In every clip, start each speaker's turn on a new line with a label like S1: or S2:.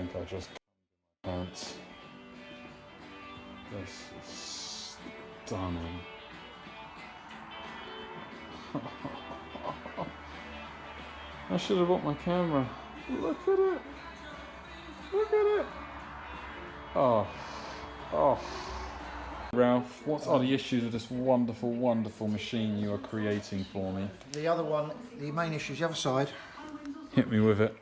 S1: think I just pants. This is stunning. I should have bought my camera. Look at it. Look at it. Oh. Oh. Ralph, what are the issues with this wonderful, wonderful machine you are creating for me?
S2: The other one, the main issue is the other side.
S1: Hit me with it.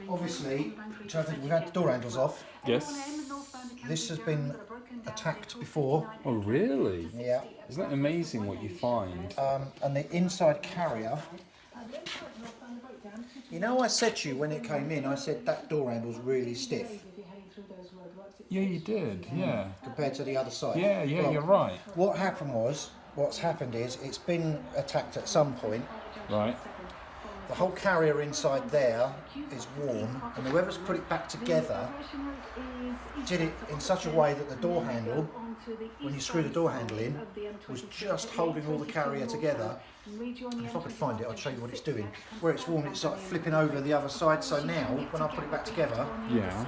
S2: Obviously, so I think we've had the door handles off.
S1: Yes.
S2: This has been attacked before.
S1: Oh, really?
S2: Yeah.
S1: Isn't that amazing what you find?
S2: And the inside carrier. You know, I said to you when it came in, I said that door handle's really stiff.
S1: Yeah, you did. Yeah.
S2: Compared to the other side.
S1: Yeah,
S2: Well,
S1: you're right.
S2: What's happened is it's been attacked at some point.
S1: Right.
S2: The whole carrier inside there is worn, and whoever's put it back together did it in such a way that the door handle, when you screw the door handle in, was just holding all the carrier together. And if I could find it, I'd show you what it's doing. Where it's worn, it's like flipping over the other side. So now, when I put it back together,
S1: Yeah.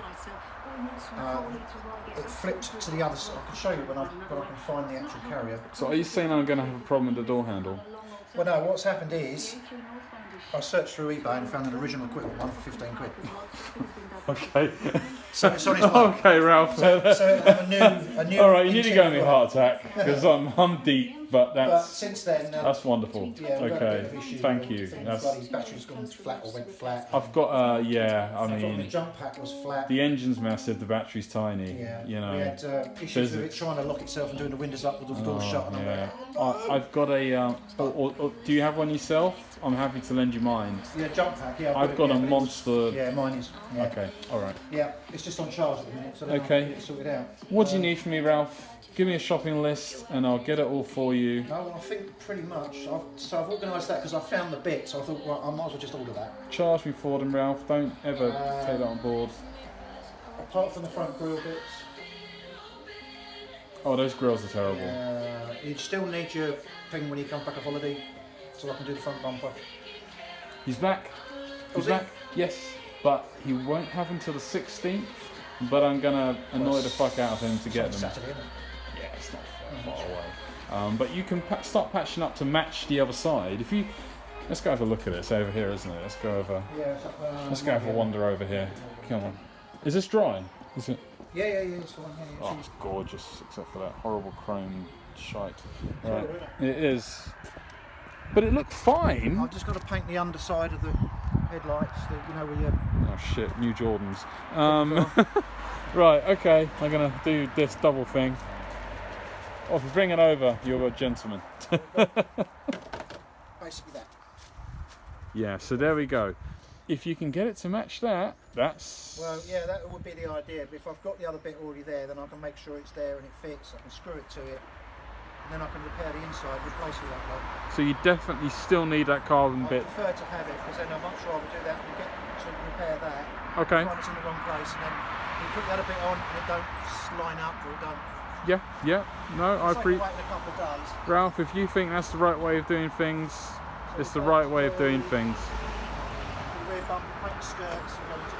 S2: it flipped to the other side. I can show you when I can find the actual carrier.
S1: So are you saying I'm going to have a problem with the door handle?
S2: Well, no, what's happened is I searched through eBay and found an original equipment one for 15 quid.
S1: Okay.
S2: So it's on its way.
S1: Okay, Ralph.
S2: So it'll have a new.
S1: All right, you nearly gave me a
S2: interior.
S1: heart attack because I'm deep, but
S2: But
S1: that's
S2: since then,
S1: that's wonderful.
S2: yeah, we've got a bit
S1: Okay,
S2: of issue.
S1: thank you.
S2: I think
S1: That's
S2: bloody battery's gone flat or went flat.
S1: I've got yeah. I
S2: I thought the
S1: mean,
S2: jump pack was flat.
S1: the engine's massive, the battery's tiny.
S2: Yeah,
S1: You know.
S2: we had issues with it
S1: physics.
S2: trying to lock itself and doing the windows up with the door shut. And all
S1: Yeah.
S2: that.
S1: I've got a. Or do you have one yourself? I'm happy to lend you mine.
S2: Yeah, jump pack. Yeah,
S1: I've got
S2: it,
S1: a
S2: yeah, but
S1: monster.
S2: Yeah, mine is. Yeah.
S1: Okay. All right.
S2: Yeah, it's just on charge at the minute, so then
S1: Okay.
S2: I'll get it sorted out.
S1: What do you need from me, Ralph? Give me a shopping list and I'll get it all for you.
S2: No, well, I think pretty much. I've organised that because I found the bit, so I thought, well, I might as well just order that.
S1: Charge me for them, Ralph. Don't ever take that on board.
S2: Apart from the front grille bits,
S1: Oh, those grills are terrible.
S2: you still need your thing when you come back off holiday, so I can do the front bumper.
S1: He's back. He's
S2: Was he?
S1: back. Yes, but he won't have until the 16th. But I'm gonna annoy the fuck out of him to get
S2: It's
S1: them.
S2: on Saturday, isn't it?
S1: Yeah, it's not far away. But you can start patching up to match the other side. If you, let's go have a look at it. It's over here, isn't it? Let's go over.
S2: Yeah, it's up,
S1: Let's go have a wander over here. Come on. Is this dry? Is it?
S2: Yeah, it's fine. Yeah,
S1: Oh, it's gorgeous, except for that horrible chrome shite. Right. It is. But it looked fine.
S2: I've just got to paint the underside of the headlights, where you...
S1: Oh shit, new Jordans. Right, okay, I'm gonna do this double thing. Oh, if you bring it over, you're a gentleman.
S2: Basically that.
S1: Yeah, so there we go. If you can get it to match that, that's...
S2: Well, yeah, that would be the idea. But if I've got the other bit already there, then I can make sure it's there and it fits. I can screw it to it. And then I can repair the inside, replace all that lot.
S1: So you definitely still need that carbon
S2: I
S1: bit.
S2: prefer to have it, because then I'd much rather do that and get to repair that.
S1: Okay.
S2: Find it's in the wrong place, and then you put the other bit on and it don't line up or it don't...
S1: Yeah, no, I
S2: It's like
S1: appreciate...
S2: waiting a couple of days.
S1: Ralph, if you think that's the right way of doing things, it's the right way of doing things.
S2: Rear bumper, paint the skirts,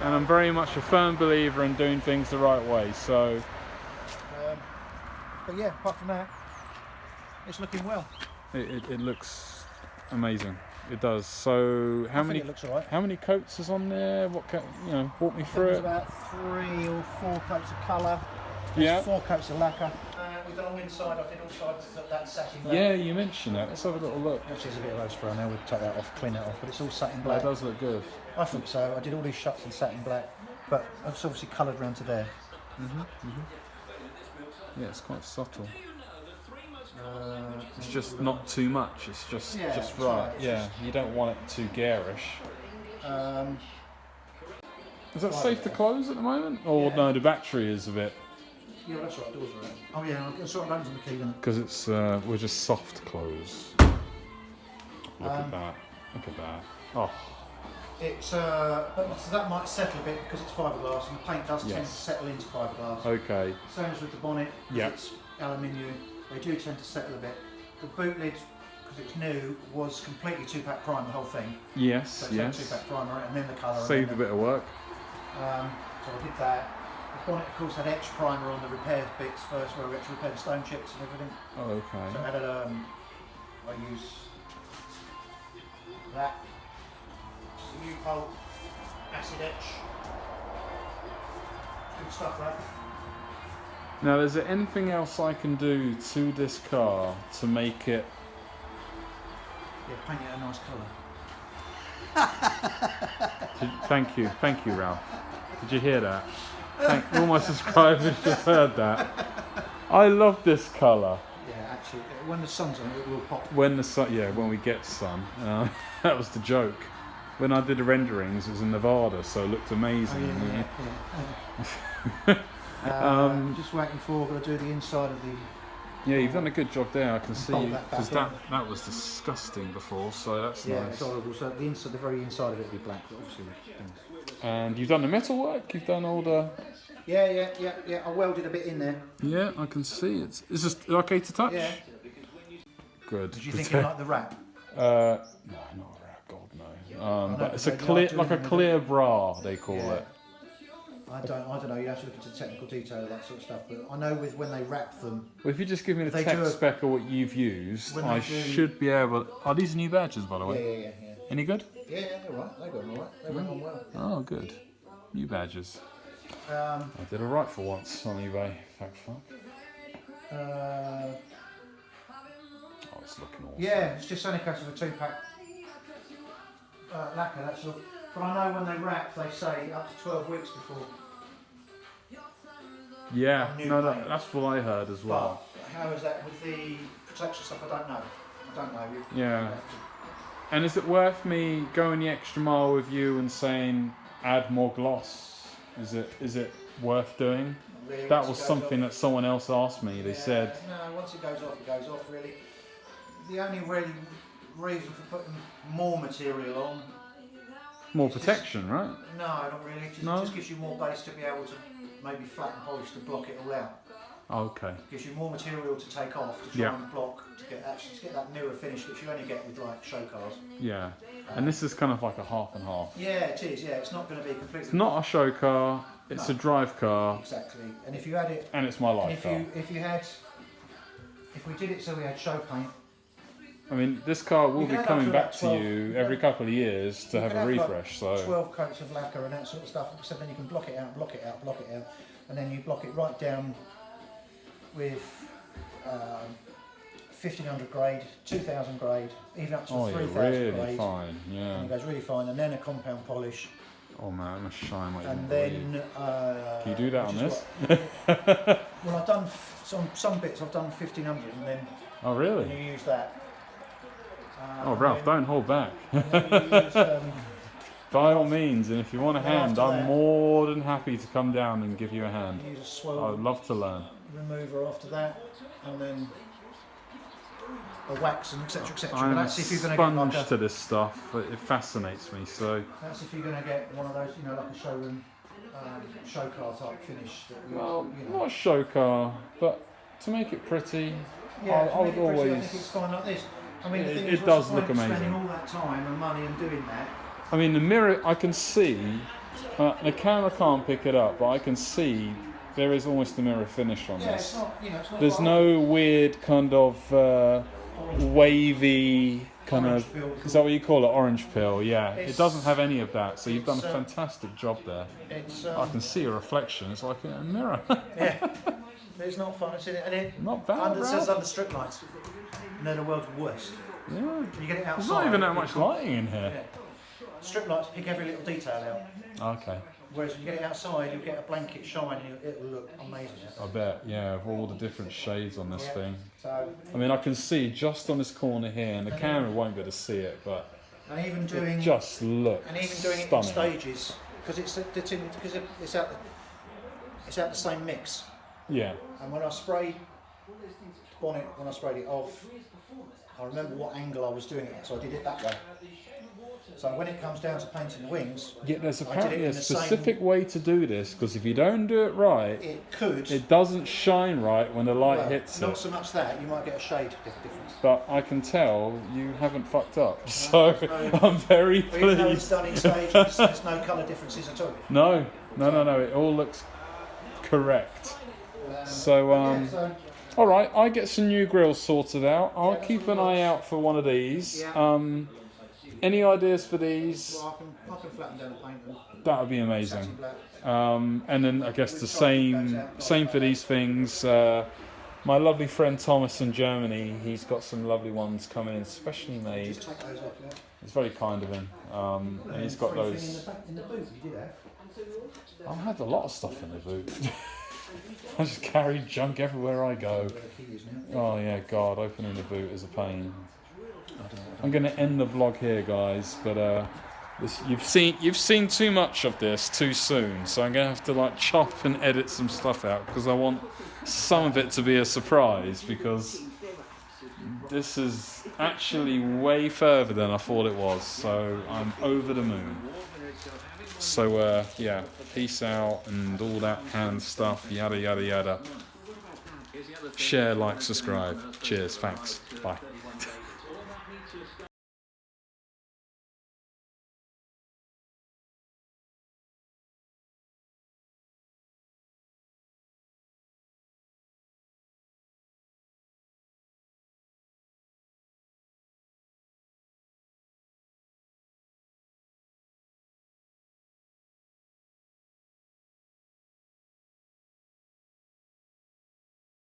S1: And I'm very much a firm believer in doing things the right way, so...
S2: but yeah, apart from that, it's looking well.
S1: It looks amazing. It does. So how
S2: I
S1: many?
S2: think it looks alright.
S1: How many coats is on there? What walk me through
S2: There's
S1: it.
S2: about 3 or 4 coats of colour.
S1: Yeah.
S2: There's 4 coats of lacquer. We've done all inside. I did all sides of that satin black.
S1: Yeah, you mentioned that. Let's have a little look.
S2: Which is a bit of rose spray now. We'll take that off, clean that off. But it's all satin
S1: That
S2: black.
S1: does look good.
S2: I think so. I did all these shuts in satin black, but it's obviously coloured round to there.
S1: Yeah, it's quite subtle. It's just not too much. It's just
S2: Yeah,
S1: just
S2: it's
S1: right.
S2: right. It's
S1: Yeah, you don't want it too garish. Is that safe to close at the moment? Or
S2: Yeah.
S1: no, the battery is a bit
S2: Yeah, that's right. Doors are out. Oh yeah, I've got loads on the key then.
S1: because it's we're just soft close. Look at that. Look at that. Oh.
S2: It's but so that might settle a bit because it's fiberglass, and the paint does tend to
S1: Yes.
S2: settle into fiberglass.
S1: Okay.
S2: Same as with the bonnet. 'Cause
S1: Yeah.
S2: It's aluminium. They do tend to settle a bit. The boot lid because it's new, was completely 2-pack prime, the whole thing.
S1: Yes,
S2: So it's
S1: yes.
S2: 2-pack primer and then the colour.
S1: Saved a bit of work.
S2: So I did that. The bonnet, of course, had etch primer on the repair bits first, where we had to repair the stone chips and everything.
S1: Oh, okay.
S2: So I had I use that. U-pole acid etch. Good stuff, that.
S1: Now, is there anything else I can do to this car to make it?
S2: Yeah, paint it a nice colour.
S1: Thank you, Ralph. Did you hear that? All my subscribers just heard that. I love this colour.
S2: Yeah, actually, when the sun's on it will pop.
S1: When the sun, yeah, when we get sun. That was the joke. When I did the renderings, it was in Nevada, so it looked amazing.
S2: I'm just waiting for, got to do the inside of the...
S1: Yeah, you've done a good job there, I can see. Because
S2: that
S1: that was disgusting before, so that's
S2: yeah,
S1: nice.
S2: it's horrible. So the inside, the very inside of it will be black, but obviously.
S1: And you've done the metal work, you've done all the...
S2: Yeah. I welded a bit in there.
S1: Yeah, I can see it. Is this okay to touch?
S2: Yeah.
S1: Good.
S2: Did you think you liked the wrap?
S1: No, not a wrap, God no. But it's a clear, like a clear bra, they call it.
S2: I don't know. You have to look into the technical detail of that sort of stuff. But I know with when they wrap them.
S1: Well, if you just give me the tech spec of what you've used, I should be able. Are these new badges, by the way?
S2: Yeah.
S1: Any good?
S2: Yeah, they're right. They got them all right. They went on well.
S1: Oh, good. New badges. I did alright for once on eBay. Fuck. Oh, it's looking awesome.
S2: Yeah, it's just only case of a 2-pack lacquer. That's all. But I know when they wrap, they say up to 12 weeks before.
S1: Yeah, no, that's what I heard as well.
S2: But how is that with the protection stuff? I don't know.
S1: Yeah. And is it worth me going the extra mile with you and saying add more gloss? Is it worth doing?
S2: Really,
S1: that was something that someone else asked me. They said.
S2: No, once it goes off. Really. The only really reason for putting more material on.
S1: More protection, right?
S2: No, not really. It just gives you more base to be able to maybe flatten polish to block it all out.
S1: Okay.
S2: It gives you more material to take off to try and block to get that newer finish which you only get with like show cars.
S1: Yeah. And this is kind of like a half and half.
S2: Yeah, it is. Yeah, it's not going to be completely.
S1: It's not a show car. It's a drive car.
S2: Exactly. And if you had it.
S1: And it's my life car.
S2: If we did it so we had show paint.
S1: I mean, this car will be coming back to you every couple of years to have a refresh.
S2: Like
S1: so
S2: 12 coats of lacquer and that sort of stuff. So then you can block it out, and then you block it right down with 1500 grade, 2000 grade, even up to 3000
S1: really
S2: grade.
S1: Fine, yeah.
S2: And it goes really fine, and then a compound polish.
S1: Oh man, I'm gonna shine like.
S2: And then.
S1: Can you do that on this?
S2: Well, I've done some bits. I've done 1500, and then.
S1: Oh really?
S2: And you use that.
S1: Ralph, don't hold back. By all means, and if you want a hand, I'm more than happy to come down and give you a hand.
S2: Use a swirl
S1: I'd love to learn.
S2: Remover after that, and then a wax and etc.
S1: I'm
S2: that's if you're
S1: a
S2: going to get
S1: sponge to this stuff. It fascinates me. So
S2: that's if you're going to get one of those, like a showroom show car type finish.
S1: Not a show car, but to make it pretty.
S2: Yeah,
S1: I would always.
S2: I think it's fine like this. I mean,
S1: it does look amazing.
S2: Spending all that time and money and doing that.
S1: I mean, the mirror, I can see. The camera can't pick it up, but I can see there is almost a mirror finish on this.
S2: It's not
S1: There's no weird kind of wavy kind of. Is that what you call it? Orange peel? Yeah. It doesn't have any of that. So you've done a fantastic job there. I can see a reflection. It's like a mirror.
S2: Yeah. It's not fun, is it? And it
S1: not bad.
S2: It says under strip lights. And they're the world's worst.
S1: Yeah.
S2: You get it outside.
S1: There's not even that much lighting in here.
S2: Yeah. Strip lights pick every little detail
S1: out. Okay.
S2: Whereas when you get it outside, you'll get a blanket shine and it'll look amazing.
S1: I bet, yeah, with all the different shades on this thing.
S2: So,
S1: I mean, I can see just on this corner here, and the camera won't be able to see it, but
S2: and even doing
S1: it just looks
S2: and even doing
S1: stunning.
S2: it in stages because it's out the same mix.
S1: Yeah.
S2: And when I spray bonnet when I sprayed it off. I remember what angle I was doing it, so I did it that way. So when it comes down to painting the wings,
S1: Yeah, there's
S2: I did
S1: apparently
S2: it
S1: a
S2: in the
S1: specific way to do this, because if you don't do it right, it doesn't shine right when the light hits
S2: not
S1: it.
S2: so much that, you might get a shade difference.
S1: But I can tell you haven't fucked up, so I'm very pleased.
S2: Even though it's done in stages, there's no colour differences at all.
S1: No, it all looks correct. So, all right, I get some new grills sorted out. I'll keep an eye out for one of these. Any ideas for these?
S2: Well, I can flatten down and paint them.
S1: That would be amazing. And then I guess the same for these things. My lovely friend Thomas in Germany, he's got some lovely ones coming in, specially made.
S2: Just take those off, yeah.
S1: It's very kind of him. And he's got those.
S2: In the boot, you did have.
S1: I had a lot of stuff in the boot. I just carry junk everywhere I go. Oh yeah, God, opening the boot is a pain. I'm going to end the vlog here, guys, but you've seen too much of this too soon, so I'm going to have to like chop and edit some stuff out, because I want some of it to be a surprise, because this is actually way further than I thought it was, so I'm over the moon. So yeah, peace out and all that hand stuff, yada yada yada. Share, like, subscribe. Cheers, thanks, bye.